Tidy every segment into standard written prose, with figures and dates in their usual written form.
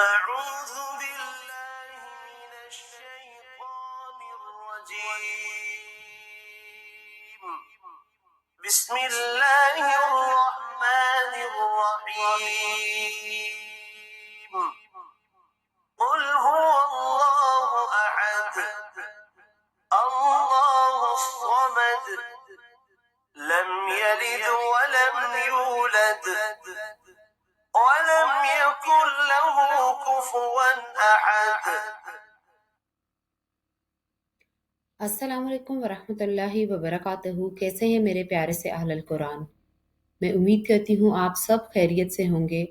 أعوذ بالله من الشيطان الرجيم. بسم الله الرحمن الرحيم. قل هو الله أحد الله الصمد لم يلد ولم يولد ولم يكن له كفوا أحد. السلام علیکم ورحمۃ اللہ وبرکاتہ۔ کیسے ہیں میرے پیارے سے اہل القرآن؟ میں امید کرتی ہوں آپ سب خیریت سے ہوں گے،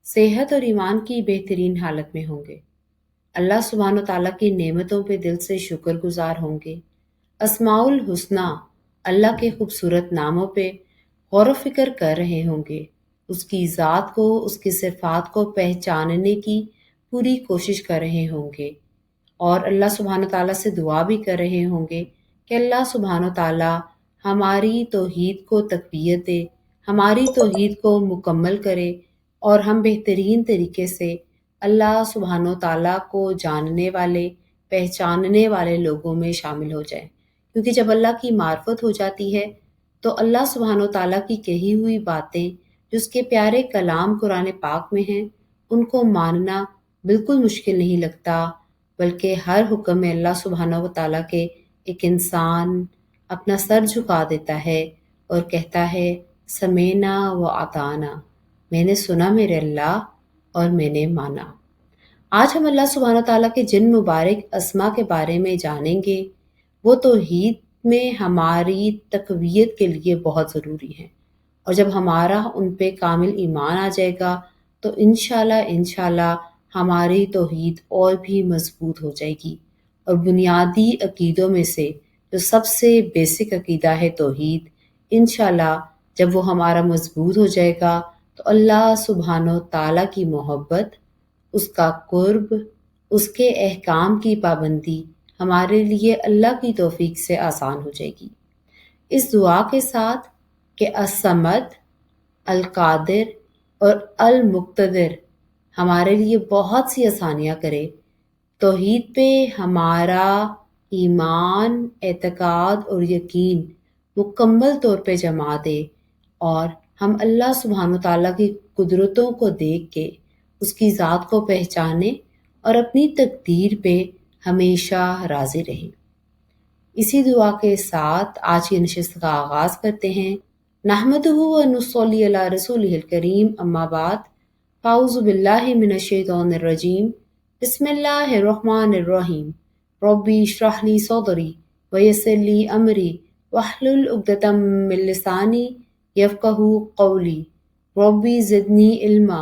صحت اور ایمان کی بہترین حالت میں ہوں گے، اللہ سبحانہ و تعالیٰ کی نعمتوں پہ دل سے شکر گزار ہوں گے، اسماء الحسنی اللہ کے خوبصورت ناموں پہ غور و فکر کر رہے ہوں گے، اس کی ذات کو، اس کی صفات کو پہچاننے کی پوری کوشش کر رہے ہوں گے، اور اللہ سبحانہ تعالیٰ سے دعا بھی کر رہے ہوں گے کہ اللہ سبحانہ تعالیٰ ہماری توحید کو تقویت دے، ہماری توحید کو مکمل کرے، اور ہم بہترین طریقے سے اللہ سبحانہ تعالیٰ کو جاننے والے، پہچاننے والے لوگوں میں شامل ہو جائیں، کیونکہ جب اللہ کی معرفت ہو جاتی ہے تو اللہ سبحانہ تعالیٰ کی کہی ہوئی باتیں جو اس کے پیارے کلام قرآن پاک میں ہیں، ان کو ماننا بالکل مشکل نہیں لگتا، بلکہ ہر حکم میں اللہ سبحانہ و تعالیٰ کے ایک انسان اپنا سر جھکا دیتا ہے اور کہتا ہے سمینا و اطعنا، میں نے سنا میرے اللہ اور میں نے مانا۔ آج ہم اللہ سبحانہ و تعالیٰ کے جن مبارک اسما کے بارے میں جانیں گے، وہ توحید میں ہماری تقویت کے لیے بہت ضروری ہیں، اور جب ہمارا ان پہ کامل ایمان آ جائے گا تو انشاءاللہ ہماری توحید اور بھی مضبوط ہو جائے گی، اور بنیادی عقیدوں میں سے جو سب سے بیسک عقیدہ ہے توحید، انشاءاللہ جب وہ ہمارا مضبوط ہو جائے گا تو اللہ سبحانہ تعالیٰ کی محبت، اس کا قرب، اس کے احکام کی پابندی ہمارے لیے اللہ کی توفیق سے آسان ہو جائے گی۔ اس دعا کے ساتھ کہ الصمد، القادر اور المقتدر ہمارے لیے بہت سی آسانیاں کرے، توحید پہ ہمارا ایمان، اعتقاد اور یقین مکمل طور پہ جما دے، اور ہم اللہ سبحانہ تعالیٰ کی قدرتوں کو دیکھ کے اس کی ذات کو پہچانے اور اپنی تقدیر پہ ہمیشہ راضی رہیں۔ اسی دعا کے ساتھ آج کی نشست کا آغاز کرتے ہیں۔ نحمدہ و نصلی علی رسولہ الکریم، اما بعد، فاعوذ باللہ من الشیطان الرجیم، بسم اللہ الرحمن الرحیم، ربی اشرح لی صدری ویسر لی امری واحلل عقدۃ من لسانی یفقہوا قولی، ربی زدنی علما،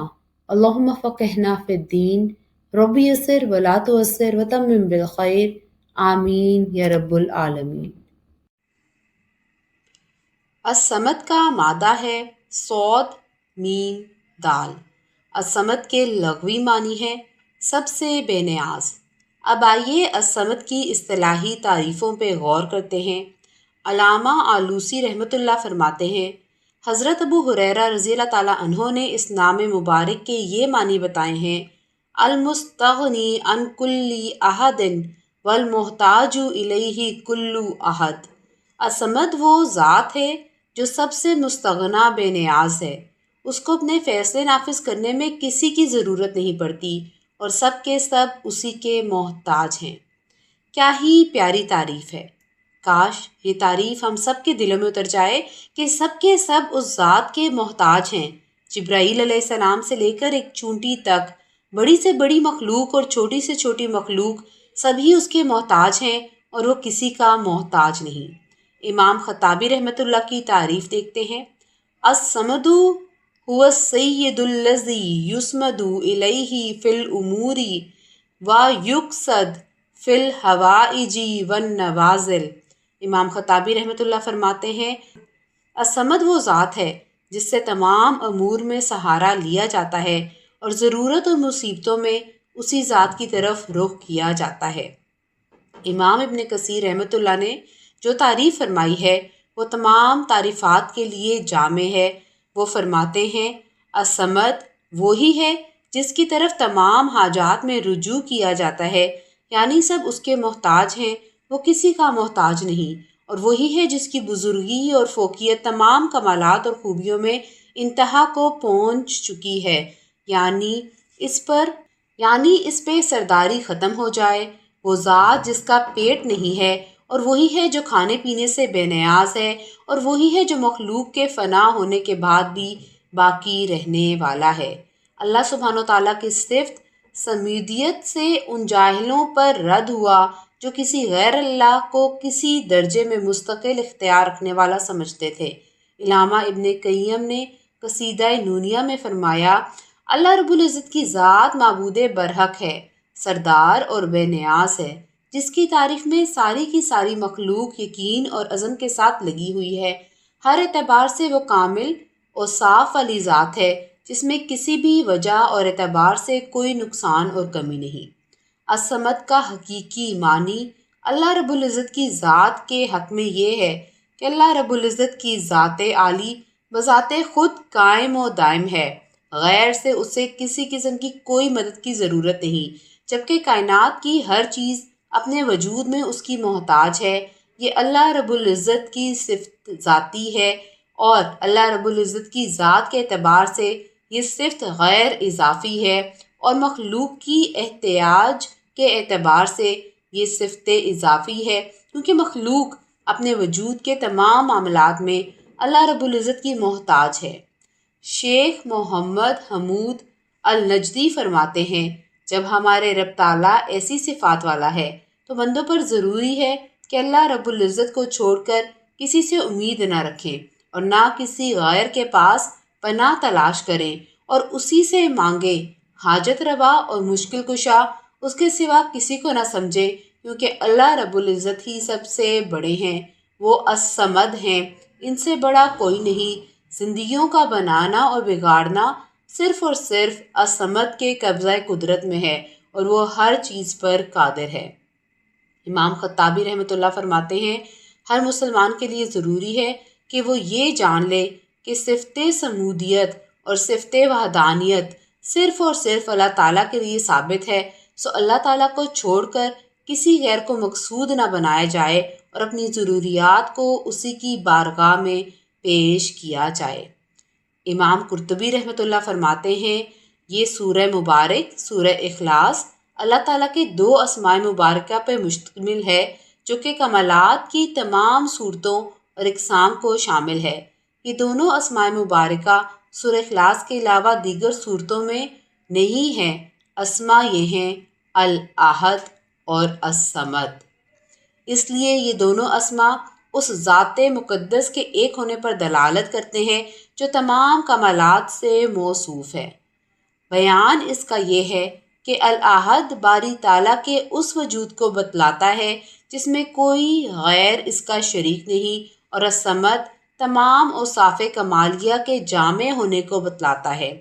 اللہم فقہنا فی الدین، ربی یسر ولا تعسر وتمم بالخیر، آمین یا رب العالمین۔ الصمد کا مادہ ہے صاد میم دال۔ الصمد کے لغوی معنی ہے سب سے بے نیاز۔ اب آئیے الصمد کی اصطلاحی تعریفوں پہ غور کرتے ہیں۔ علامہ آلوسی رحمۃ اللہ فرماتے ہیں، حضرت ابو ہریرہ رضی اللہ تعالیٰ عنہ نے اس نام مبارک کے یہ معنی بتائے ہیں: المستغنی عن کل احد والمحتاج الیہ کل احد۔ الصمد وہ ذات ہے جو سب سے مستغنا بے نیاز ہے، اس کو اپنے فیصلے نافذ کرنے میں کسی کی ضرورت نہیں پڑتی، اور سب کے سب اسی کے محتاج ہیں۔ کیا ہی پیاری تعریف ہے! کاش یہ تعریف ہم سب کے دلوں میں اتر جائے کہ سب کے سب اس ذات کے محتاج ہیں۔ جبرائیل علیہ السلام سے لے کر ایک چونٹی تک، بڑی سے بڑی مخلوق اور چھوٹی سے چھوٹی مخلوق، سبھی اس کے محتاج ہیں اور وہ کسی کا محتاج نہیں۔ امام خطابی رحمۃ اللہ کی تعریف دیکھتے ہیں: الصمد هو السید الذی یصمد الیہ فی الامور ویقصد فی الحوائج والنوازل۔ امام خطابی رحمۃ اللہ فرماتے ہیں، الصمد وہ ذات ہے جس سے تمام امور میں سہارا لیا جاتا ہے اور ضرورت اور مصیبتوں میں اسی ذات کی طرف رخ کیا جاتا ہے۔ امام ابن کثیر رحمۃ اللہ نے جو تعریف فرمائی ہے وہ تمام تعریفات کے لیے جامع ہے۔ وہ فرماتے ہیں، الصمد وہی ہے جس کی طرف تمام حاجات میں رجوع کیا جاتا ہے، یعنی سب اس کے محتاج ہیں، وہ کسی کا محتاج نہیں، اور وہی ہے جس کی بزرگی اور فوقیت تمام کمالات اور خوبیوں میں انتہا کو پہنچ چکی ہے، یعنی اس پہ سرداری ختم ہو جائے، وہ ذات جس کا پیٹ نہیں ہے، اور وہی ہے جو کھانے پینے سے بے نیاز ہے، اور وہی ہے جو مخلوق کے فنا ہونے کے بعد بھی باقی رہنے والا ہے۔ اللہ سبحانہ و تعالیٰ کی صفت سمیدیت سے ان جاہلوں پر رد ہوا جو کسی غیر اللہ کو کسی درجے میں مستقل اختیار رکھنے والا سمجھتے تھے۔ علامہ ابن قیم نے قصیدہ نونیہ میں فرمایا، اللہ رب العزت کی ذات معبود برحق ہے، سردار اور بے نیاز ہے، جس کی تعریف میں ساری کی ساری مخلوق یقین اور عزم کے ساتھ لگی ہوئی ہے۔ ہر اعتبار سے وہ کامل اور صاف والی ذات ہے، جس میں کسی بھی وجہ اور اعتبار سے کوئی نقصان اور کمی نہیں۔ الصمد کا حقیقی معنی اللہ رب العزت کی ذات کے حق میں یہ ہے کہ اللہ رب العزت کی ذات عالی بذات خود قائم و دائم ہے، غیر سے اسے کسی قسم کی کوئی مدد کی ضرورت نہیں، جبکہ کائنات کی ہر چیز اپنے وجود میں اس کی محتاج ہے۔ یہ اللہ رب العزت کی صفت ذاتی ہے، اور اللہ رب العزت کی ذات کے اعتبار سے یہ صفت غیر اضافی ہے، اور مخلوق کی احتیاج کے اعتبار سے یہ صفت اضافی ہے، کیونکہ مخلوق اپنے وجود کے تمام معاملات میں اللہ رب العزت کی محتاج ہے۔ شیخ محمد حمود النجدی فرماتے ہیں، جب ہمارے رب تعالیٰ ایسی صفات والا ہے تو بندوں پر ضروری ہے کہ اللہ رب العزت کو چھوڑ کر کسی سے امید نہ رکھیں، اور نہ کسی غیر کے پاس پناہ تلاش کریں، اور اسی سے مانگیں۔ حاجت روا اور مشکل کشا اس کے سوا کسی کو نہ سمجھے، کیونکہ اللہ رب العزت ہی سب سے بڑے ہیں، وہ الصمد ہیں، ان سے بڑا کوئی نہیں۔ زندگیوں کا بنانا اور بگاڑنا صرف اور صرف الصمد کے قبضہ قدرت میں ہے، اور وہ ہر چیز پر قادر ہے۔ امام خطابی رحمۃ اللہ فرماتے ہیں، ہر مسلمان کے لیے ضروری ہے کہ وہ یہ جان لے کہ صفت سمودیت اور صفت وحدانیت صرف اور صرف اللہ تعالیٰ کے لیے ثابت ہے، سو اللہ تعالیٰ کو چھوڑ کر کسی غیر کو مقصود نہ بنایا جائے، اور اپنی ضروریات کو اسی کی بارگاہ میں پیش کیا جائے۔ امام قرطبی رحمۃ اللہ فرماتے ہیں، یہ سورہ مبارک سورہ اخلاص اللہ تعالیٰ کے 2 اسماء مبارکہ پر مشتمل ہے، جو کہ کمالات کی تمام صورتوں اور اقسام کو شامل ہے۔ یہ دونوں اسماء مبارکہ سورہ اخلاص کے علاوہ دیگر صورتوں میں نہیں ہیں۔ اسماء یہ ہیں الاحد اور الصمد۔ اس لیے یہ دونوں اسماء اس ذات مقدس کے ایک ہونے پر دلالت کرتے ہیں جو تمام کمالات سے موصوف ہے۔ بیان اس کا یہ ہے کہ الاحد باری تعالیٰ کے اس وجود کو بتلاتا ہے جس میں کوئی غیر اس کا شریک نہیں، اور الصمد تمام اوصاف کمالیہ کے جامع ہونے کو بتلاتا ہے،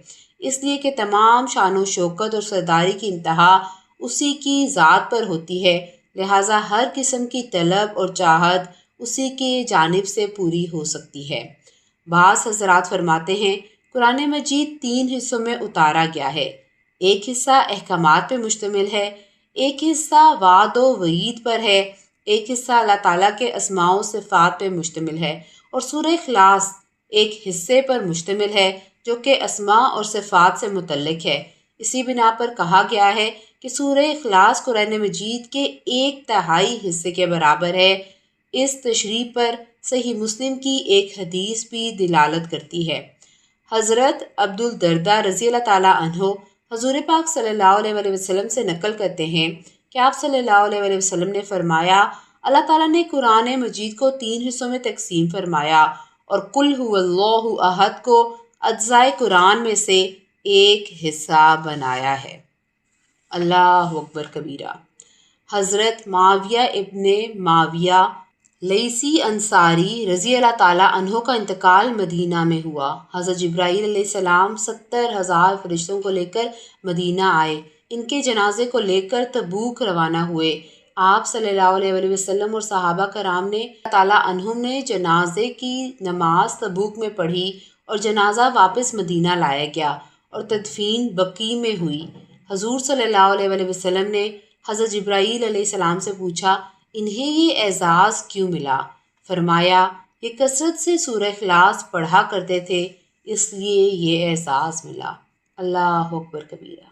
اس لیے کہ تمام شان و شوکت اور سرداری کی انتہا اسی کی ذات پر ہوتی ہے، لہٰذا ہر قسم کی طلب اور چاہت اسی کی جانب سے پوری ہو سکتی ہے۔ بعض حضرات فرماتے ہیں، قرآن مجید 3 حصوں میں اتارا گیا ہے، ایک حصہ احکامات پہ مشتمل ہے، ایک حصہ وعد و وعید پر ہے، ایک حصہ اللہ تعالیٰ کے اسماء و صفات پہ مشتمل ہے، اور سورہ اخلاص ایک حصے پر مشتمل ہے جو کہ اسماء اور صفات سے متعلق ہے۔ اسی بنا پر کہا گیا ہے کہ سورہ اخلاص قرآن مجید کے 1/3 حصے کے برابر ہے۔ اس تشریح پر صحیح مسلم کی ایک حدیث بھی دلالت کرتی ہے۔ حضرت عبدالدرداء رضی اللہ تعالیٰ عنہ حضور پاک صلی اللہ علیہ وآلہ وسلم سے نقل کرتے ہیں کہ آپ صلی اللہ علیہ وآلہ وسلم نے فرمایا، اللہ تعالیٰ نے قرآن مجید کو 3 حصوں میں تقسیم فرمایا، اور قل هو اللہ احد کو اجزائے قرآن میں سے ایک حصہ بنایا ہے۔ اللہ اکبر کبیرہ۔ حضرت معاویہ ابن معاویہ لیثی انصاری رضی اللہ تعالیٰ عنہ کا انتقال مدینہ میں ہوا۔ حضرت جبرائیل علیہ السلام 70,000 فرشتوں کو لے کر مدینہ آئے، ان کے جنازے کو لے کر تبوک روانہ ہوئے۔ آپ صلی اللہ علیہ وآلہ وسلم اور صحابہ کرام نے اللہ تعالیٰ عنہم نے جنازے کی نماز تبوک میں پڑھی، اور جنازہ واپس مدینہ لایا گیا، اور تدفین بقیع میں ہوئی۔ حضور صلی اللہ علیہ وآلہ وسلم نے حضرت جبرائیل علیہ السلام سے پوچھا انہیں یہ اعزاز کیوں ملا؟ فرمایا یہ کثرت سے سورہ اخلاص پڑھا کرتے تھے اس لیے یہ اعزاز ملا۔ اللہ اکبر کبیرہ۔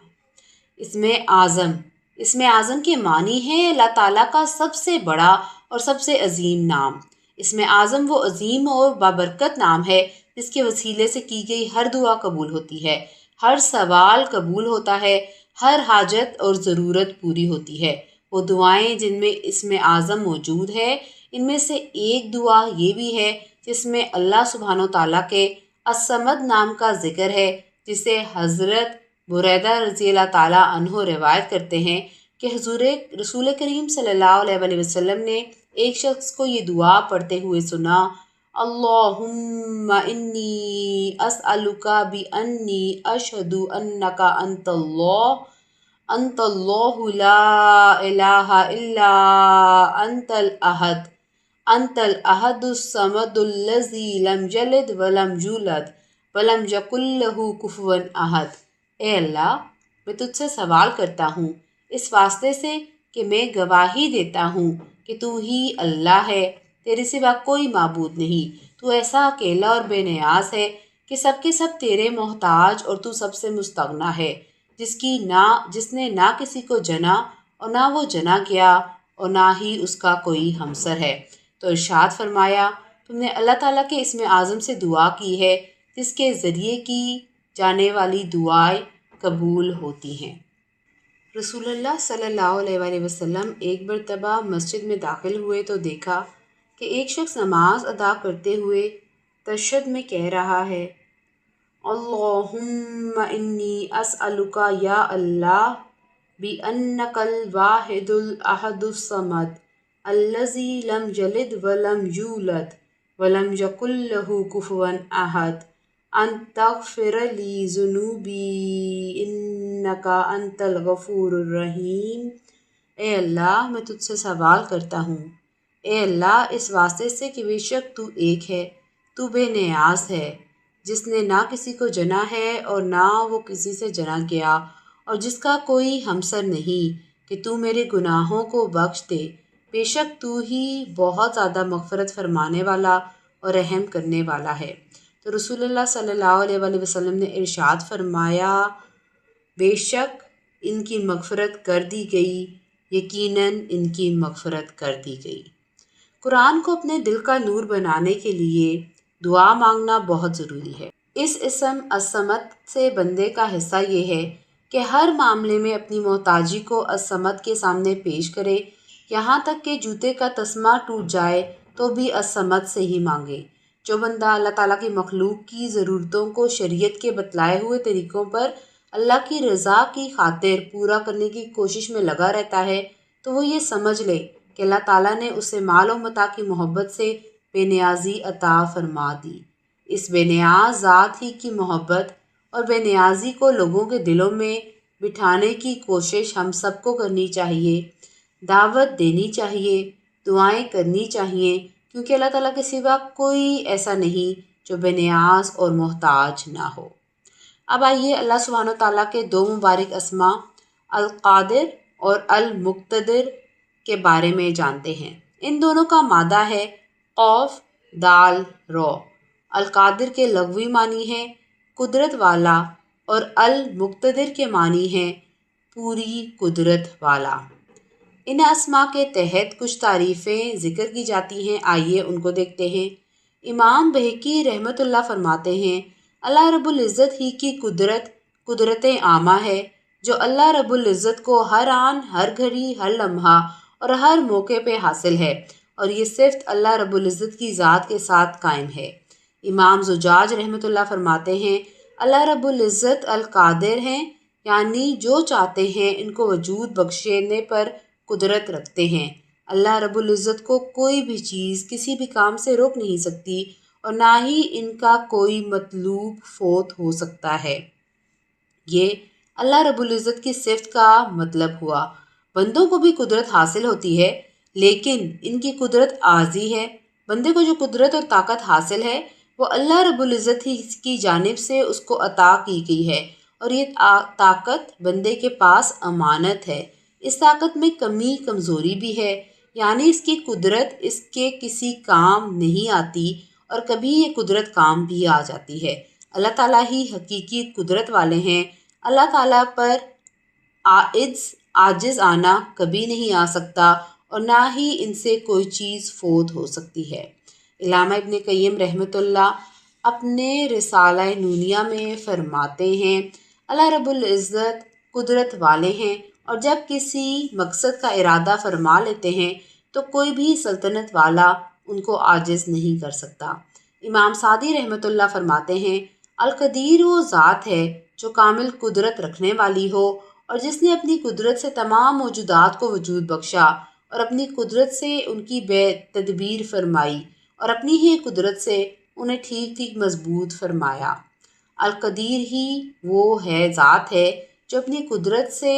اسم اعظم کے معنی ہے اللہ تعالیٰ کا سب سے بڑا اور سب سے عظیم نام۔ اسم اعظم وہ عظیم اور بابرکت نام ہے جس کے وسیلے سے کی گئی ہر دعا قبول ہوتی ہے، ہر سوال قبول ہوتا ہے، ہر حاجت اور ضرورت پوری ہوتی ہے۔ وہ دعائیں جن میں اسم اعظم موجود ہے ان میں سے ایک دعا یہ بھی ہے جس میں اللہ سبحانہ و تعالیٰ کے الصمد نام کا ذکر ہے، جسے حضرت بریدہ رضی اللہ تعالیٰ عنہ روایت کرتے ہیں کہ حضور رسول کریم صلی اللہ علیہ وآلہ وسلم نے ایک شخص کو یہ دعا پڑھتے ہوئے سنا، اللہم انی اسألک بانی اشہد انک انت اللہ لا الہ الا انت الاحد الصمد الذی لم یلد ولم یولد ولم یکن لہ کفوا احد۔ اے اللہ میں تجھ سے سوال کرتا ہوں اس واسطے سے کہ میں گواہی دیتا ہوں کہ تو ہی اللہ ہے، تیرے سوا کوئی معبود نہیں، تو ایسا اکیلا اور بے نیاز ہے کہ سب کے سب تیرے محتاج اور تو سب سے مستغنی ہے، جس نے نہ کسی کو جنا اور نہ وہ جنا گیا اور نہ ہی اس کا کوئی ہمسر ہے۔ تو ارشاد فرمایا تم نے اللہ تعالیٰ کے اسم اعظم سے دعا کی ہے جس کے ذریعے کی جانے والی دعائیں قبول ہوتی ہیں۔ رسول اللہ صلی اللہ علیہ وآلہ وسلم ایک مرتبہ مسجد میں داخل ہوئے تو دیکھا کہ ایک شخص نماز ادا کرتے ہوئے تشہد میں کہہ رہا ہے، اللہم انی اسألک یا اللہ بأنک الواحد الاحد الصمد الذی لم یلد ولم یولد ولم یکن لہ کفوا احد ان تغفر لی ذنوبی انک انت الغفور الرحیم۔ اے اللہ میں تجھ سے سوال کرتا ہوں، اے اللہ اس واسطے سے کہ بے شک تو ایک ہے، تو بے نیاز ہے، جس نے نہ کسی کو جنا ہے اور نہ وہ کسی سے جنا گیا اور جس کا کوئی ہمسر نہیں، کہ تو میرے گناہوں کو بخش دے، بے شک تو ہی بہت زیادہ مغفرت فرمانے والا اور رحم کرنے والا ہے۔ تو رسول اللہ صلی اللہ علیہ وآلہ وسلم نے ارشاد فرمایا بے شک ان کی مغفرت کر دی گئی، یقیناً ان کی مغفرت کر دی گئی۔ قرآن کو اپنے دل کا نور بنانے کے لیے دعا مانگنا بہت ضروری ہے۔ اس اسم الصمد سے بندے کا حصہ یہ ہے کہ ہر معاملے میں اپنی محتاجی کو الصمد کے سامنے پیش کرے، یہاں تک کہ جوتے کا تسمہ ٹوٹ جائے تو بھی الصمد سے ہی مانگے۔ جو بندہ اللہ تعالیٰ کی مخلوق کی ضرورتوں کو شریعت کے بتلائے ہوئے طریقوں پر اللہ کی رضا کی خاطر پورا کرنے کی کوشش میں لگا رہتا ہے تو وہ یہ سمجھ لے کہ اللہ تعالیٰ نے اسے مال و متاع کی محبت سے بے نیازی عطا فرما دی۔ اس بے نیاز ذات ہی کی محبت اور بے نیازی کو لوگوں کے دلوں میں بٹھانے کی کوشش ہم سب کو کرنی چاہیے، دعوت دینی چاہیے، دعائیں کرنی چاہیے، کیونکہ اللہ تعالیٰ کے سوا کوئی ایسا نہیں جو بے نیاز اور محتاج نہ ہو۔ اب آئیے اللہ سبحانہ تعالیٰ کے دو مبارک اسما القادر اور المقتدر کے بارے میں جانتے ہیں۔ ان دونوں کا مادہ ہے قوف دال رو۔ القادر کے لغوی معنی ہے قدرت والا اور المقتدر کے معنی ہے پوری قدرت والا۔ ان اسما کے تحت کچھ تعریفیں ذکر کی جاتی ہیں، آئیے ان کو دیکھتے ہیں۔ امام بہقی رحمۃ اللہ فرماتے ہیں اللہ رب العزت ہی کی قدرت عامہ ہے جو اللہ رب العزت کو ہر آن، ہر گھڑی، ہر لمحہ اور ہر موقع پہ حاصل ہے، اور یہ صفت اللہ رب العزت کی ذات کے ساتھ قائم ہے۔ امام زجاج رحمۃ اللہ فرماتے ہیں اللہ رب العزت القادر ہیں، یعنی جو چاہتے ہیں ان کو وجود بخشنے پر قدرت رکھتے ہیں۔ اللہ رب العزت کو کوئی بھی چیز کسی بھی کام سے روک نہیں سکتی اور نہ ہی ان کا کوئی مطلوب فوت ہو سکتا ہے۔ یہ اللہ رب العزت کی صفت کا مطلب ہوا۔ بندوں کو بھی قدرت حاصل ہوتی ہے لیکن ان کی قدرت عارضی ہے۔ بندے کو جو قدرت اور طاقت حاصل ہے وہ اللہ رب العزت ہی کی جانب سے اس کو عطا کی گئی ہے اور یہ طاقت بندے کے پاس امانت ہے۔ اس طاقت میں کمی کمزوری بھی ہے، یعنی اس کی قدرت اس کے کسی کام نہیں آتی اور کبھی یہ قدرت کام بھی آ جاتی ہے۔ اللہ تعالیٰ ہی حقیقی قدرت والے ہیں۔ اللہ تعالیٰ پر عاجز آنا کبھی نہیں آ سکتا اور نہ ہی ان سے کوئی چیز فوت ہو سکتی ہے۔ علامہ ابن قیم رحمۃ اللہ اپنے رسالہ نونیہ میں فرماتے ہیں، اللہ رب العزت قدرت والے ہیں اور جب کسی مقصد کا ارادہ فرما لیتے ہیں تو کوئی بھی سلطنت والا ان کو عاجز نہیں کر سکتا۔ امام سعدی رحمۃ اللہ فرماتے ہیں، القدیر وہ ذات ہے جو کامل قدرت رکھنے والی ہو اور جس نے اپنی قدرت سے تمام موجودات کو وجود بخشا اور اپنی قدرت سے ان کی بے تدبیر فرمائی اور اپنی ہی قدرت سے انہیں ٹھیک ٹھیک مضبوط فرمایا۔ القدیر ہی وہ ذات ہے جو اپنی قدرت سے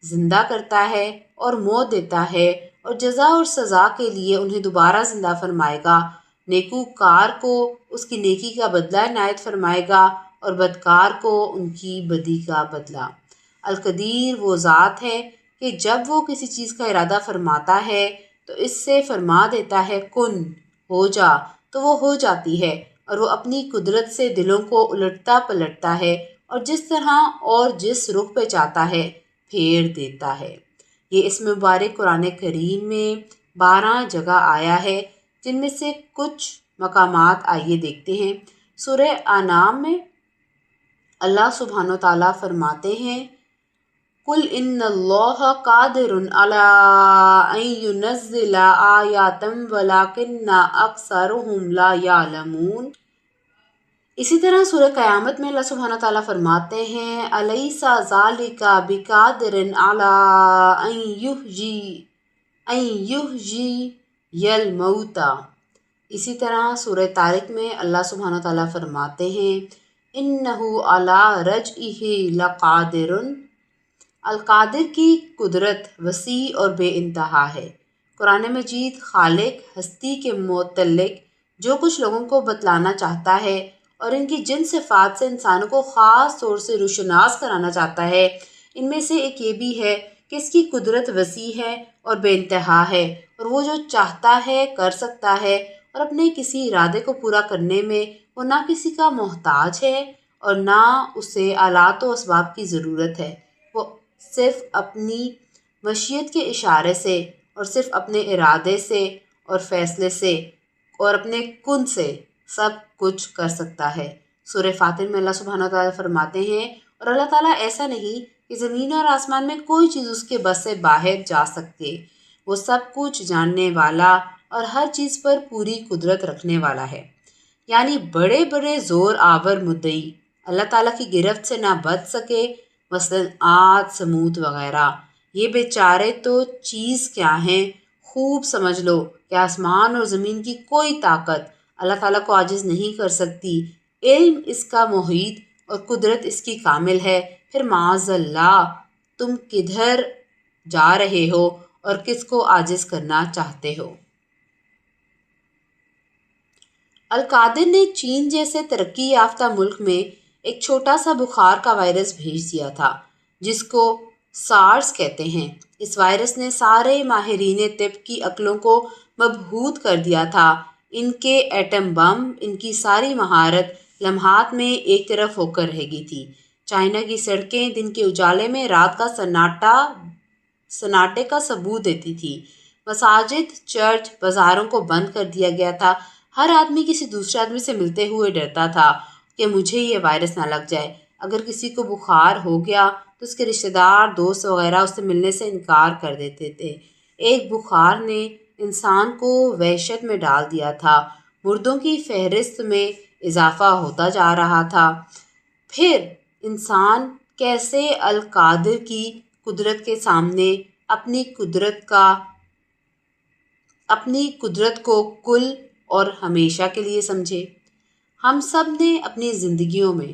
زندہ کرتا ہے اور موت دیتا ہے اور جزا اور سزا کے لیے انہیں دوبارہ زندہ فرمائے گا۔ نیکوکار کو اس کی نیکی کا بدلہ عنایت فرمائے گا اور بدکار کو ان کی بدی کا بدلہ۔ القدیر وہ ذات ہے کہ جب وہ کسی چیز کا ارادہ فرماتا ہے تو اس سے فرما دیتا ہے کن ہو جا، تو وہ ہو جاتی ہے، اور وہ اپنی قدرت سے دلوں کو الٹتا پلٹتا ہے اور جس طرح اور جس رخ پہ چاہتا ہے پھیر دیتا ہے۔ یہ اس مبارک قرآن کریم میں 12 جگہ آیا ہے، جن میں سے کچھ مقامات آئیے دیکھتے ہیں۔ سورہ انعام میں اللہ سبحانہ وتعالیٰ فرماتے ہیں، قُلْ إِنَّ اللَّهَ قَادِرٌ عَلَىٰ أَن يُنَزِّلَ آيَاتًا وَلَٰكِنَّ أَكْثَرَهُمْ لَا يَعْلَمُونَ۔ اسی طرح سورہ قیامت میں اللہ سبحانہ تعالیٰ فرماتے ہیں، أَلَيْسَ ذَلِكَ بِقَادِرٍ عَلَىٰ أَن يُحْيِيَ الْمَوْتَىٰ۔ اسی طرح سورہ طارق میں اللہ سبحانہ تعالیٰ فرماتے ہیں، إِنَّهُ عَلَىٰ رَجْعِهِ لَقَادِرٌ۔ القادر کی قدرت وسیع اور بے انتہا ہے۔ قرآن مجید خالق ہستی کے متعلق جو کچھ لوگوں کو بتلانا چاہتا ہے اور ان کی جن صفات سے انسانوں کو خاص طور سے روشناس کرانا چاہتا ہے، ان میں سے ایک یہ بھی ہے کہ اس کی قدرت وسیع ہے اور بے انتہا ہے اور وہ جو چاہتا ہے کر سکتا ہے، اور اپنے کسی ارادے کو پورا کرنے میں وہ نہ کسی کا محتاج ہے اور نہ اسے آلات و اسباب کی ضرورت ہے۔ وہ صرف اپنی مشیت کے اشارے سے اور صرف اپنے ارادے سے اور فیصلے سے اور اپنے کن سے سب کچھ کر سکتا ہے۔ سورہ فاطر میں اللہ سبحانہ تعالیٰ فرماتے ہیں، اور اللہ تعالیٰ ایسا نہیں کہ زمین اور آسمان میں کوئی چیز اس کے بس سے باہر جا سکتے، وہ سب کچھ جاننے والا اور ہر چیز پر پوری قدرت رکھنے والا ہے۔ یعنی بڑے بڑے زور آور مدعی اللہ تعالیٰ کی گرفت سے نہ بچ سکے، مثلاً عاد، سمود وغیرہ۔ یہ بیچارے تو چیز کیا ہیں، خوب سمجھ لو کہ آسمان اور زمین کی کوئی طاقت اللہ تعالیٰ کو عاجز نہیں کر سکتی۔ علم اس کا محیط اور قدرت اس کی کامل ہے، پھر معاذ اللہ تم کدھر جا رہے ہو اور کس کو عاجز کرنا چاہتے ہو۔ القادر نے چین جیسے ترقی یافتہ ملک میں ایک چھوٹا سا بخار کا وائرس بھیج دیا تھا جس کو سارس کہتے ہیں۔ اس وائرس نے سارے ماہرین طب کی عقلوں کو مبہوت کر دیا تھا۔ ان کے ایٹم بم، ان کی ساری مہارت لمحات میں ایک طرف ہو کر رہ گئی تھی۔ چائنا کی سڑکیں دن کے اجالے میں رات کا سناٹے کا ثبوت دیتی تھی۔ مساجد، چرچ، بازاروں کو بند کر دیا گیا تھا۔ ہر آدمی کسی دوسرے آدمی سے ملتے ہوئے ڈرتا تھا کہ مجھے یہ وائرس نہ لگ جائے۔ اگر کسی کو بخار ہو گیا تو اس کے رشتہ دار، دوست وغیرہ اس سے ملنے سے انکار کر دیتے تھے۔ ایک بخار نے انسان کو وحشت میں ڈال دیا تھا۔ مردوں کی فہرست میں اضافہ ہوتا جا رہا تھا۔ پھر انسان کیسے القادر کی قدرت کے سامنے اپنی قدرت کو کل اور ہمیشہ کے لیے سمجھے؟ ہم سب نے اپنی زندگیوں میں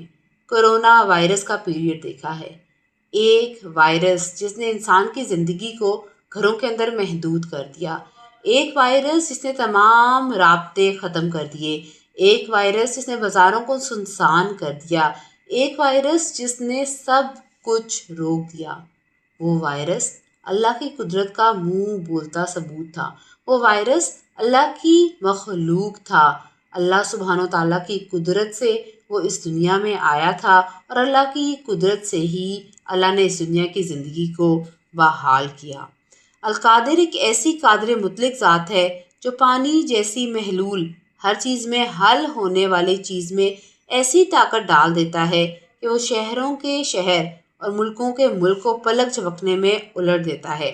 کرونا وائرس کا پیریڈ دیکھا ہے۔ ایک وائرس جس نے انسان کی زندگی کو گھروں کے اندر محدود کر دیا، ایک وائرس جس نے تمام رابطے ختم کر دیے، ایک وائرس جس نے بازاروں کو سنسان کر دیا، ایک وائرس جس نے سب کچھ روک دیا۔ وہ وائرس اللہ کی قدرت کا منہ بولتا ثبوت تھا۔ وہ وائرس اللہ کی مخلوق تھا۔ اللہ سبحانہ و تعالیٰ کی قدرت سے وہ اس دنیا میں آیا تھا، اور اللہ کی قدرت سے ہی اللہ نے اس دنیا کی زندگی کو بحال کیا۔ القادر ایک ایسی قادر مطلق ذات ہے جو پانی جیسی محلول ہر چیز میں حل ہونے والی چیز میں ایسی طاقت ڈال دیتا ہے کہ وہ شہروں کے شہر اور ملکوں کے ملک کو پلک جھپکنے میں الٹ دیتا ہے۔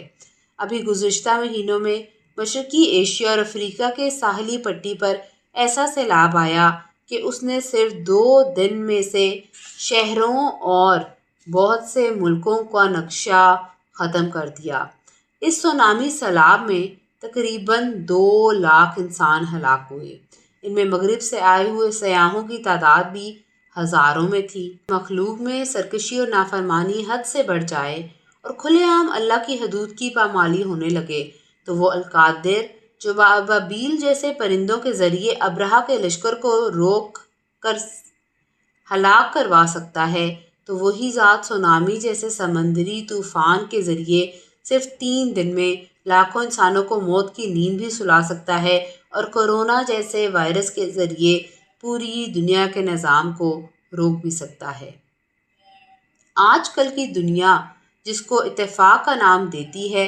ابھی گزشتہ مہینوں میں مشرقی ایشیا اور افریقہ کے ساحلی پٹی پر ایسا سیلاب آیا کہ اس نے صرف 2 دن میں سے شہروں اور بہت سے ملکوں کا نقشہ ختم کر دیا۔ اس سونامی سیلاب میں تقریباً 2 لاکھ انسان ہلاک ہوئے۔ ان میں مغرب سے آئے ہوئے سیاحوں کی تعداد بھی ہزاروں میں تھی۔ مخلوق میں سرکشی اور نافرمانی حد سے بڑھ جائے اور کھلے عام اللہ کی حدود کی پامالی ہونے لگے تو وہ القادر جو ابابیل جیسے پرندوں کے ذریعے ابرہہ کے لشکر کو روک کر ہلاک کروا سکتا ہے، تو وہی ذات سونامی جیسے سمندری طوفان کے ذریعے صرف 3 دن میں لاکھوں انسانوں کو موت کی نیند بھی سلا سکتا ہے، اور کورونا جیسے وائرس کے ذریعے پوری دنیا کے نظام کو روک بھی سکتا ہے۔ آج کل کی دنیا جس کو اتفاق کا نام دیتی ہے،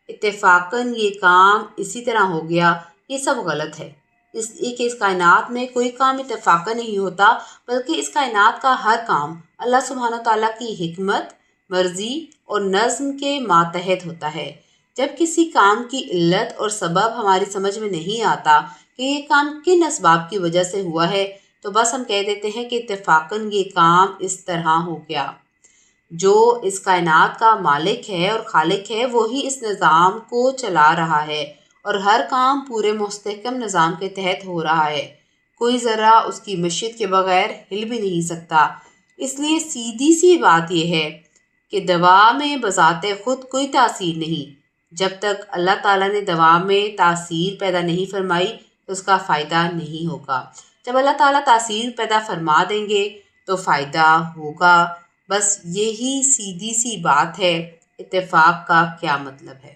اتفاقاً یہ کام اسی طرح ہو گیا، یہ سب غلط ہے۔ اس لیے کہ اس کائنات میں کوئی کام اتفاقاً نہیں ہوتا، بلکہ اس کائنات کا ہر کام اللہ سبحانہ تعالیٰ کی حکمت، مرضی اور نظم کے ماتحت ہوتا ہے۔ جب کسی کام کی علت اور سبب ہماری سمجھ میں نہیں آتا کہ یہ کام کن اسباب کی وجہ سے ہوا ہے، تو بس ہم کہہ دیتے ہیں کہ اتفاقاً یہ کام اس طرح ہو گیا۔ جو اس کائنات کا مالک ہے اور خالق ہے، وہی اس نظام کو چلا رہا ہے، اور ہر کام پورے مستحکم نظام کے تحت ہو رہا ہے۔ کوئی ذرہ اس کی مشیت کے بغیر ہل بھی نہیں سکتا۔ اس لیے سیدھی سی بات یہ ہے کہ دوا میں بذات خود کوئی تاثیر نہیں۔ جب تک اللہ تعالیٰ نے دوا میں تاثیر پیدا نہیں فرمائی تو اس کا فائدہ نہیں ہوگا۔ جب اللہ تعالیٰ تاثیر پیدا فرما دیں گے تو فائدہ ہوگا۔ بس یہی سیدھی سی بات ہے۔ اتفاق کا کیا مطلب ہے؟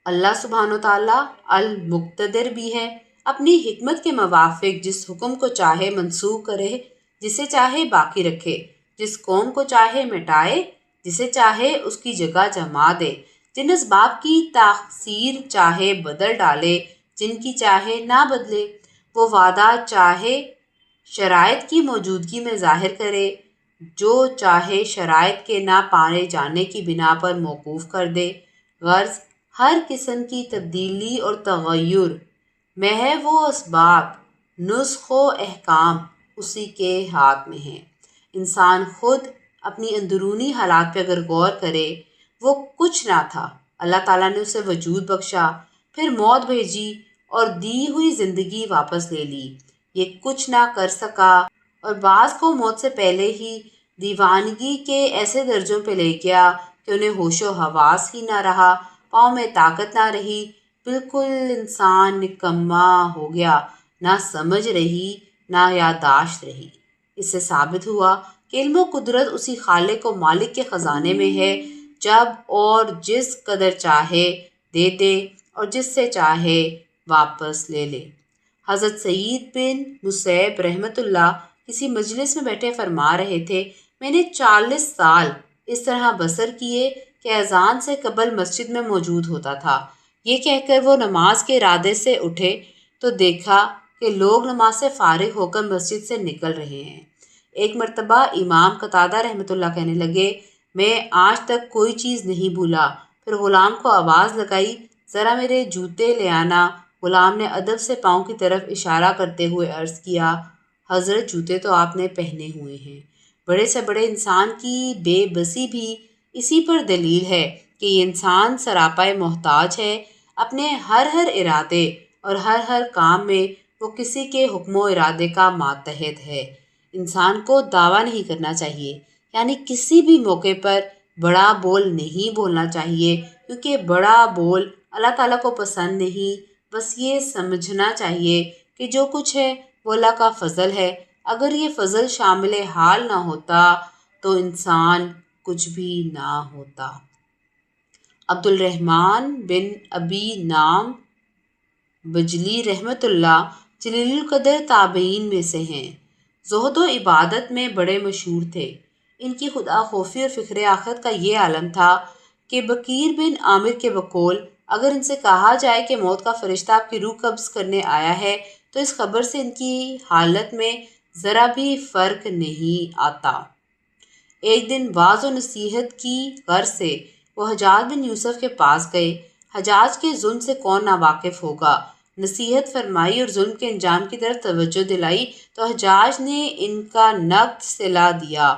اللہ سبحانہ تعالیٰ المقتدر بھی ہے، اپنی حکمت کے موافق جس حکم کو چاہے منسوخ کرے، جسے چاہے باقی رکھے، جس قوم کو چاہے مٹائے، جسے چاہے اس کی جگہ جما دے، جن اسباب کی تاثیر چاہے بدل ڈالے، جن کی چاہے نہ بدلے، وہ وعدہ چاہے شرائط کی موجودگی میں ظاہر کرے، جو چاہے شرائط کے نہ پائے جانے کی بنا پر موقوف کر دے۔ غرض ہر قسم کی تبدیلی اور تغیر میں وہ اسباب، نسخ و احکام اسی کے ہاتھ میں ہیں۔ انسان خود اپنی اندرونی حالات پہ اگر غور کرے، وہ کچھ نہ تھا، اللہ تعالیٰ نے اسے وجود بخشا، پھر موت بھیجی اور دی ہوئی زندگی واپس لے لی۔ یہ کچھ نہ کر سکا اور بعض کو موت سے پہلے ہی دیوانگی کے ایسے درجوں پہ لے گیا کہ انہیں ہوش و حواس ہی نہ رہا، پاؤں میں طاقت نہ رہی، بالکل انسان نکما ہو گیا، نہ سمجھ رہی نہ یادداشت رہی۔ اس سے ثابت ہوا کہ علم و قدرت اسی خالق و مالک کے خزانے میں ہے، جب اور جس قدر چاہے دے دے اور جس سے چاہے واپس لے لے۔ حضرت سعید بن مسیب رحمۃ اللہ کسی مجلس میں بیٹھے فرما رہے تھے، میں نے 40 سال اس طرح بسر کیے کہ اذان سے قبل مسجد میں موجود ہوتا تھا۔ یہ کہہ کر وہ نماز کے ارادے سے اٹھے تو دیکھا کہ لوگ نماز سے فارغ ہو کر مسجد سے نکل رہے ہیں۔ ایک مرتبہ امام قتادہ رحمۃ اللہ کہنے لگے، میں آج تک کوئی چیز نہیں بھولا۔ پھر غلام کو آواز لگائی، ذرا میرے جوتے لے آنا۔ غلام نے ادب سے پاؤں کی طرف اشارہ کرتے ہوئے عرض کیا، حضرت جوتے تو آپ نے پہنے ہوئے ہیں۔ بڑے سے بڑے انسان کی بے بسی بھی اسی پر دلیل ہے کہ یہ انسان سراپائے محتاج ہے۔ اپنے ہر ارادے اور ہر کام میں وہ کسی کے حکم و ارادے کا ماتحت ہے۔ انسان کو دعویٰ نہیں کرنا چاہیے، یعنی کسی بھی موقع پر بڑا بول نہیں بولنا چاہیے، کیونکہ بڑا بول اللہ تعالیٰ کو پسند نہیں۔ بس یہ سمجھنا چاہیے کہ جو کچھ ہے وہ اللہ کا فضل ہے، اگر یہ فضل شامل حال نہ ہوتا تو انسان کچھ بھی نہ ہوتا۔ عبد الرحمن بن ابی نام بجلی رحمۃ اللہ جلیل القدر تابعین میں سے ہیں۔ زہد و عبادت میں بڑے مشہور تھے۔ ان کی خدا خوفی اور فکر آخرت کا یہ عالم تھا کہ بکیر بن عامر کے بقول اگر ان سے کہا جائے کہ موت کا فرشتہ آپ کی روح قبض کرنے آیا ہے تو اس خبر سے ان کی حالت میں ذرا بھی فرق نہیں آتا۔ ایک دن وعظ و نصیحت کی غرض سے وہ حجاج بن یوسف کے پاس گئے۔ حجاج کے ظلم سے کون ناواقف ہوگا؟ نصیحت فرمائی اور ظلم کے انجام کی طرف توجہ دلائی تو حجاج نے ان کا نقد صلا دیا،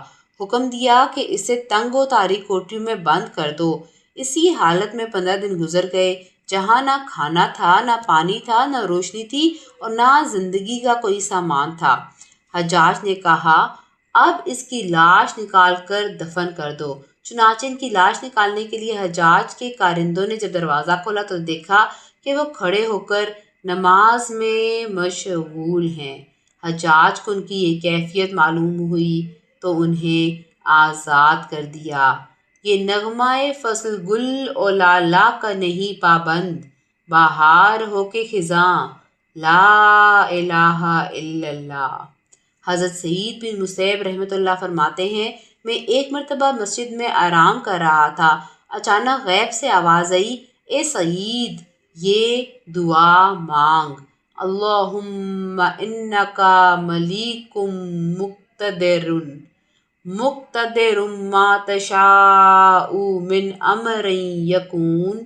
حکم دیا کہ اسے تنگ و تاریک کوٹریوں میں بند کر دو۔ اسی حالت میں 15 دن گزر گئے جہاں نہ کھانا تھا، نہ پانی تھا، نہ روشنی تھی اور نہ زندگی کا کوئی سامان تھا۔ حجاج نے کہا اب اس کی لاش نکال کر دفن کر دو۔ چنانچہ ان کی لاش نکالنے کے لیے حجاج کے کارندوں نے جب دروازہ کھولا تو دیکھا کہ وہ کھڑے ہو کر نماز میں مشغول ہیں۔ حجاج کو ان کی یہ کیفیت معلوم ہوئی تو انہیں آزاد کر دیا۔ یہ نغمہ فصل گل و لالا کا نہیں پابند، بہار ہو کے خزاں لا الہ الا اللہ۔ حضرت سعید بن مسیب رحمۃ اللہ فرماتے ہیں میں ایک مرتبہ مسجد میں آرام کر رہا تھا، اچانک غیب سے آواز آئی اے سعید یہ دعا مانگ، اللہم انکا ملیک مقتدر ما تشاء من امر یکون۔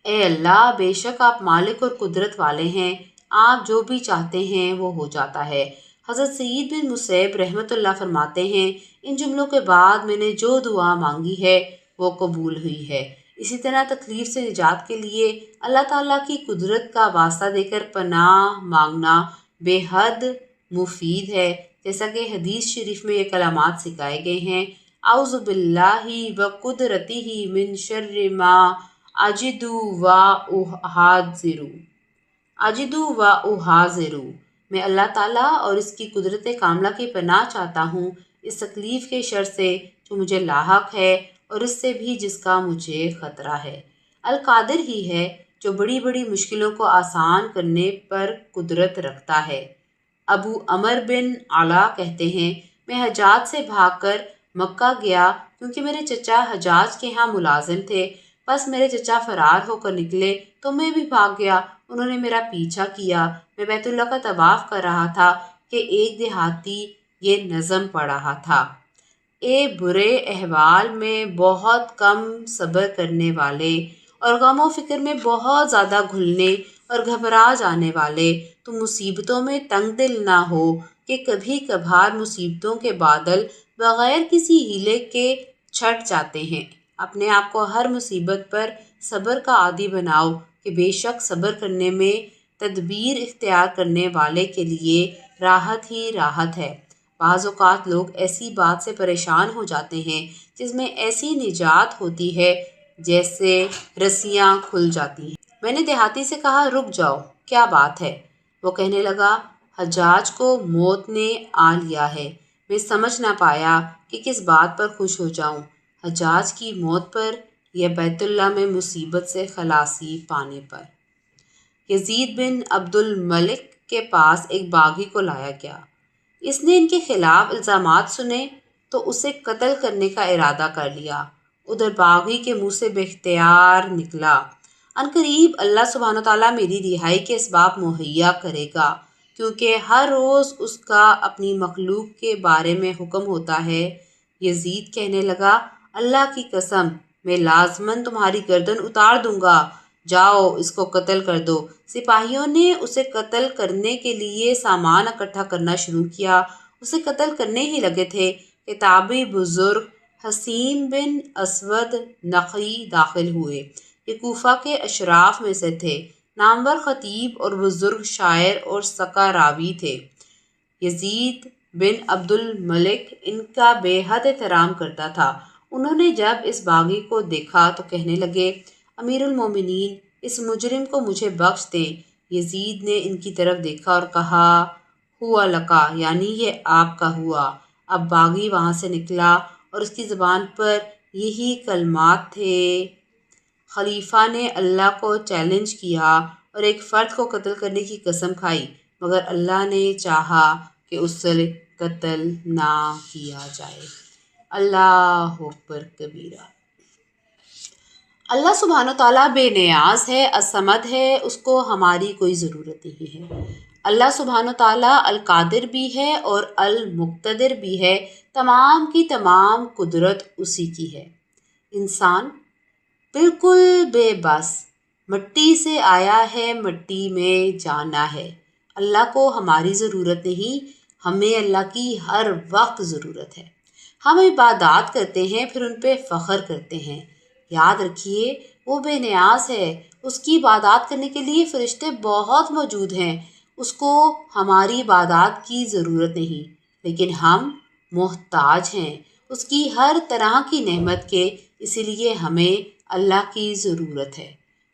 اے اللہ بے شک آپ مالک اور قدرت والے ہیں، آپ جو بھی چاہتے ہیں وہ ہو جاتا ہے۔ حضرت سعید بن مسیب رحمۃ اللہ فرماتے ہیں ان جملوں کے بعد میں نے جو دعا مانگی ہے وہ قبول ہوئی ہے۔ اسی طرح تکلیف سے نجات کے لیے اللہ تعالیٰ کی قدرت کا واسطہ دے کر پناہ مانگنا بے حد مفید ہے، جیسا کہ حدیث شریف میں یہ کلمات سکھائے گئے ہیں اعوذ باللہ وقدرتہ من شر ما اجد و احاذر۔ میں اللہ تعالیٰ اور اس کی قدرت کاملہ کی پناہ چاہتا ہوں اس تکلیف کے شر سے جو مجھے لاحق ہے اور اس سے بھی جس کا مجھے خطرہ ہے۔ القادر ہی ہے جو بڑی بڑی مشکلوں کو آسان کرنے پر قدرت رکھتا ہے۔ ابو عمر بن علا کہتے ہیں میں حجاج سے بھاگ کر مکہ گیا کیونکہ میرے چچا حجاج کے ہاں ملازم تھے، بس میرے چچا فرار ہو کر نکلے تو میں بھی بھاگ گیا، انہوں نے میرا پیچھا کیا۔ میں بیت اللہ کا طواف کر رہا تھا کہ ایک دیہاتی یہ نظم پڑھ رہا تھا اے برے احوال میں بہت کم صبر کرنے والے اور غم و فکر میں بہت زیادہ گھلنے اور گھبرا جانے والے، تم مصیبتوں میں تنگ دل نہ ہو کہ کبھی کبھار مصیبتوں کے بادل بغیر کسی ہیلے کے چھٹ جاتے ہیں۔ اپنے آپ کو ہر مصیبت پر صبر کا عادی بناؤ کہ بے شک صبر کرنے میں تدبیر اختیار کرنے والے کے لیے راحت ہی راحت ہے۔ بعض اوقات لوگ ایسی بات سے پریشان ہو جاتے ہیں جس میں ایسی نجات ہوتی ہے جیسے رسیاں کھل جاتی ہیں۔ میں نے دیہاتی سے کہا رک جاؤ کیا بات ہے؟ وہ کہنے لگا حجاج کو موت نے آ لیا ہے۔ میں سمجھ نہ پایا کہ کس بات پر خوش ہو جاؤں، حجاج کی موت پر یا بیت اللہ میں مصیبت سے خلاصی پانے پر۔ یزید بن عبد الملک کے پاس ایک باغی کو لایا گیا۔ اس نے ان کے خلاف الزامات سنے تو اسے قتل کرنے کا ارادہ کر لیا۔ ادھر باغی کے منہ سے بے اختیار نکلا عنقریب اللہ سبحانہ وتعالیٰ میری رہائی کے اسباب مہیا کرے گا، کیونکہ ہر روز اس کا اپنی مخلوق کے بارے میں حکم ہوتا ہے۔ یزید کہنے لگا اللہ کی قسم میں لازماً تمہاری گردن اتار دوں گا، جاؤ اس کو قتل کر دو۔ سپاہیوں نے اسے قتل کرنے کے لیے سامان اکٹھا کرنا شروع کیا۔ اسے قتل کرنے ہی لگے تھے کہ تابعی بزرگ حسین بن اسود نخعی داخل ہوئے۔ یہ کوفہ کے اشراف میں سے تھے، نامور خطیب اور بزرگ شاعر اور سقہ راوی تھے۔ یزید بن عبد الملک ان کا بے حد احترام کرتا تھا۔ انہوں نے جب اس باغی کو دیکھا تو کہنے لگے امیر المومنین اس مجرم کو مجھے بخش دیں۔ یزید نے ان کی طرف دیکھا اور کہا ہوا لکا یعنی یہ آپ کا ہوا۔ اب باغی وہاں سے نکلا اور اس کی زبان پر یہی کلمات تھے۔ خلیفہ نے اللہ کو چیلنج کیا اور ایک فرد کو قتل کرنے کی قسم کھائی، مگر اللہ نے چاہا کہ اس سے قتل نہ کیا جائے۔ اللہ اکبر کبیرہ۔ اللہ سبحانہ تعالیٰ بے نیاز ہے، الصمد ہے، اس کو ہماری کوئی ضرورت نہیں ہے۔ اللہ سبحانہ تعالیٰ القادر بھی ہے اور المقتدر بھی ہے، تمام کی تمام قدرت اسی کی ہے۔ انسان بالکل بے بس، مٹی سے آیا ہے، مٹی میں جانا ہے۔ اللہ کو ہماری ضرورت نہیں، ہمیں اللہ کی ہر وقت ضرورت ہے۔ ہم عبادات کرتے ہیں پھر ان پہ فخر کرتے ہیں۔ یاد رکھیے وہ بے نیاز ہے، اس کی عبادات کرنے کے لیے فرشتے بہت موجود ہیں، اس کو ہماری عبادات کی ضرورت نہیں، لیکن ہم محتاج ہیں اس کی ہر طرح کی نعمت کے، اسی لیے ہمیں اللہ کی ضرورت ہے۔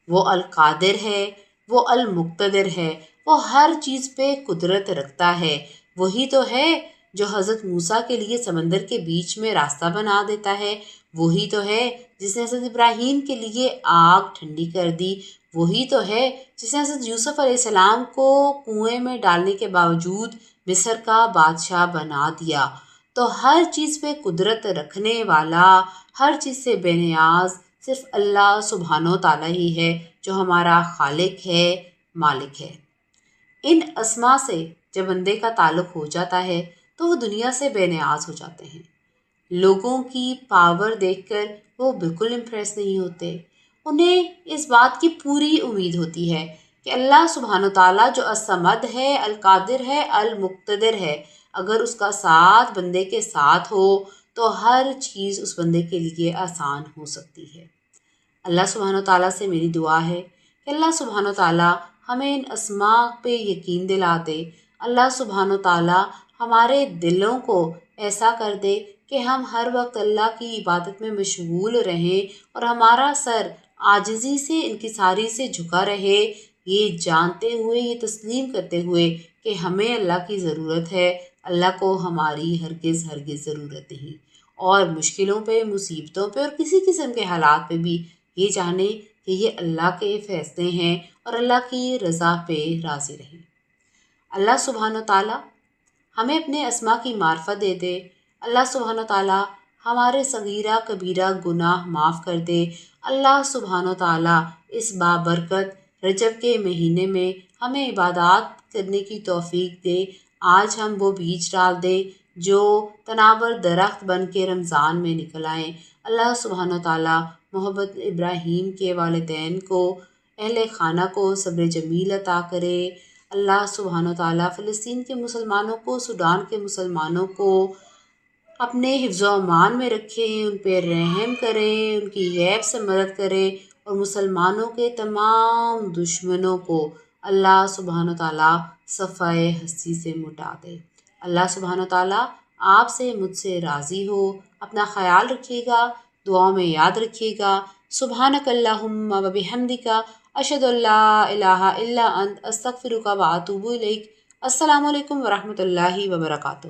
وہ القادر ہے، وہ المقتدر ہے، وہ ہر چیز پہ قدرت رکھتا ہے۔ وہی تو ہے جو حضرت موسیٰ کے لیے سمندر کے بیچ میں راستہ بنا دیتا ہے، وہی تو ہے جس نے حضرت ابراہیم کے لیے آگ ٹھنڈی کر دی، وہی تو ہے جس نے حضرت یوسف علیہ السلام کو کنویں میں ڈالنے کے باوجود مصر کا بادشاہ بنا دیا۔ تو ہر چیز پہ قدرت رکھنے والا، ہر چیز سے بے نیاز صرف اللہ سبحانہ و تعالیٰ ہی ہے، جو ہمارا خالق ہے، مالک ہے۔ ان اسما سے جب بندے کا تعلق ہو جاتا ہے تو وہ دنیا سے بے نیاز ہو جاتے ہیں۔ لوگوں کی پاور دیکھ کر وہ بالکل امپریس نہیں ہوتے، انہیں اس بات کی پوری امید ہوتی ہے کہ اللہ سبحانہ تعالیٰ جو الصمد ہے، القادر ہے، المقتدر ہے، اگر اس کا ساتھ بندے کے ساتھ ہو تو ہر چیز اس بندے کے لیے آسان ہو سکتی ہے۔ اللہ سبحانہ تعالیٰ سے میری دعا ہے کہ اللہ سبحانہ تعالیٰ ہمیں ان اسماء پہ یقین دلا دے، اللہ سبحانہ تعالیٰ ہمارے دلوں کو ایسا کر دے کہ ہم ہر وقت اللہ کی عبادت میں مشغول رہیں اور ہمارا سر عاجزی سے، انکساری سے جھکا رہے، یہ جانتے ہوئے، یہ تسلیم کرتے ہوئے کہ ہمیں اللہ کی ضرورت ہے، اللہ کو ہماری ہرگز ہرگز ضرورت نہیں، اور مشکلوں پہ، مصیبتوں پہ اور کسی قسم کے حالات پہ بھی یہ جانیں کہ یہ اللہ کے فیصلے ہیں اور اللہ کی رضا پہ راضی رہیں۔ اللہ سبحانہ تعالیٰ ہمیں اپنے اسما کی معرفت دے دے، اللہ سبحانہ تعالیٰ ہمارے صغیرہ کبیرہ گناہ معاف کر دے، اللہ سبحانہ تعالیٰ اس بابرکت رجب کے مہینے میں ہمیں عبادات کرنے کی توفیق دے، آج ہم وہ بیج ڈال دیں جو تناور درخت بن کے رمضان میں نکل آئیں۔ اللہ سبحانہ تعالیٰ محبت ابراہیم کے والدین کو، اہل خانہ کو صبر جمیل عطا کرے۔ اللہ سبحانہ تعالیٰ فلسطین کے مسلمانوں کو، سوڈان کے مسلمانوں کو اپنے حفظ و امان میں رکھے، ان پہ رحم کرے، ان کی غیب سے مدد کرے، اور مسلمانوں کے تمام دشمنوں کو اللہ سبحانہ تعالیٰ صفائے ہستی سے مٹا دے۔ اللہ سبحانہ تعالیٰ آپ سے، مجھ سے راضی ہو۔ اپنا خیال رکھیے گا، دعاؤں میں یاد رکھیے گا۔ سبحانک اللہم و بحمدک، اشہد ان لا الہ الا انت، استغفرک و اتوب الیک۔ السلام علیکم ورحمۃ اللہ وبرکاتہ۔